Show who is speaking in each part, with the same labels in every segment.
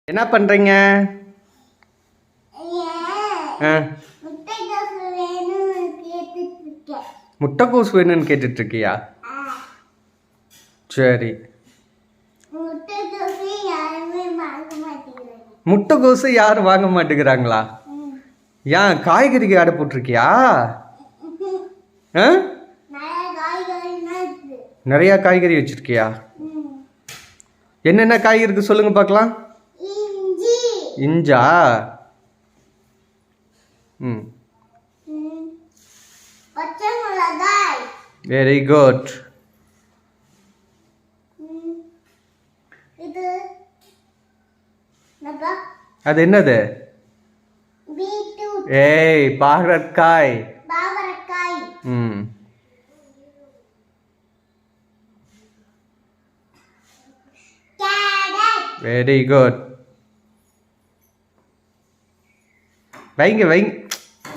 Speaker 1: என்ன பண்றீங்க? முட்டைக்கோஸ் வேணும்னு கேட்டுட்டு இருக்கியா? சரி. முட்டைக்கோசு யாரும் வாங்க மாட்டேங்கிறாங்களா? ஏன் காய்கறிக்கு ஆடை போட்டிருக்கியா? நிறைய காய்கறி வச்சிருக்கியா? என்னென்ன காய் இருக்கு சொல்லுங்க பார்க்கலாம். இஞ்சா? Very good. அது என்னது? ஏய், பாகற்காய். Very good. வைங்க வைங்க.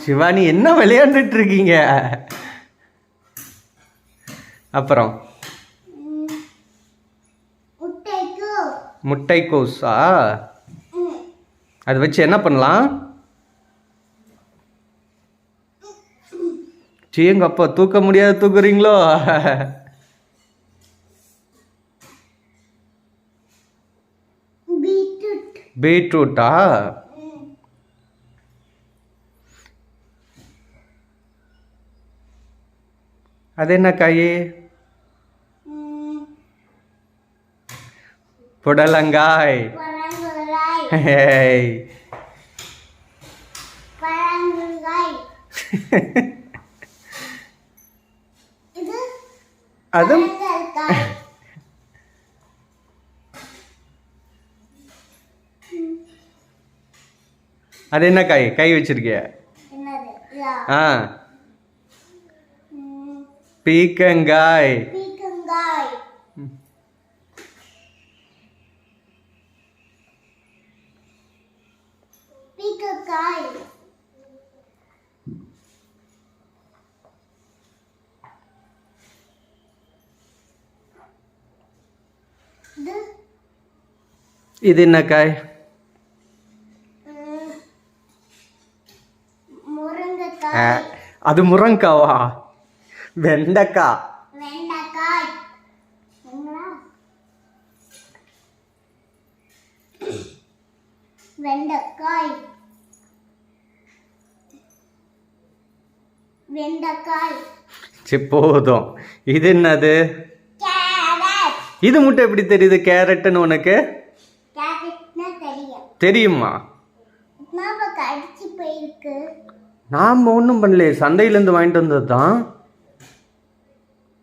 Speaker 1: சிவானி என்ன விளையாண்டுட்டு இருக்கீங்க? அப்புறம் முட்டைக்கோஸா? அது வச்சு என்ன பண்ணலாம்? எங்க அப்பா தூக்க முடியாது தூக்குறீங்களோ? பீட்ரூட்டா? அது என்ன காய்? புடலங்காய். அது அது என்ன காய்? கை வச்சிருக்கிய? பீக்கங்காய். இது என்ன காய்? அது முருங்காவா? வெண்டைக்காய். போதும். இது என்னது? இது மட்டும் எப்படி தெரியுது கேரட்னு உனக்கு? தெரியுமா? நாம ஒன்றும் பண்ணலையே, சந்தையிலேருந்து வாங்கிட்டு வந்தது தான்.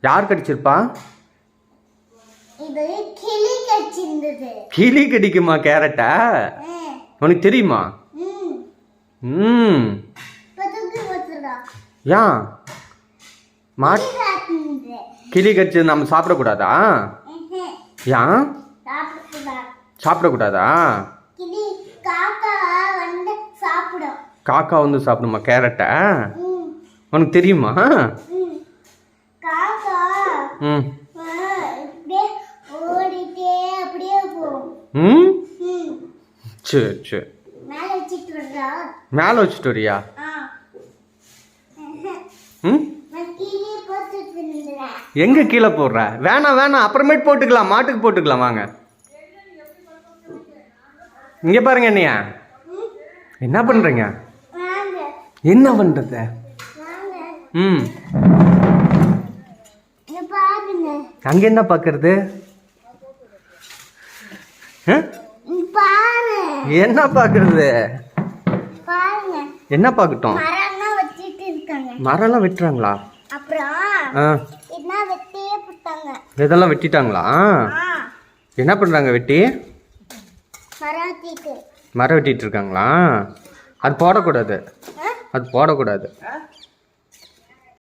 Speaker 1: யார் கடிச்சிருப்பா? கிளி கடிக்குமா கேரட்டா? உனக்கு தெரியுமா? ஏன் கிளி கடிச்சது நம்ம சாப்பிடக்கூடாதா? ஏன் சாப்பிடக்கூடாதா? காக்கா வந்து சாப்பிடுமா கேரட்டை? உனக்கு தெரியுமா? சரி சரி. மேலே வச்சுட்டு வரியா? எங்க கீழே போடுற? வேணாம் வேணாம், அப்புறமேட்டு போட்டுக்கலாம், மாட்டுக்கு போட்டுக்கலாம். வாங்க இங்க பாருங்க. என்னையா என்ன பண்றீங்க? என்ன பண்றது? அங்க என்ன பாக்குறது? என்ன பாக்குறது? என்ன பாக்கட்டும்? மரம்லாம் வெட்டுறாங்களா? இதெல்லாம் வெட்டிட்டாங்களா? என்ன பண்றாங்க வெட்டி? மரம் வெட்டிட்டு இருக்காங்களா? அது போடக்கூடாது, அது போடக்கூடாது.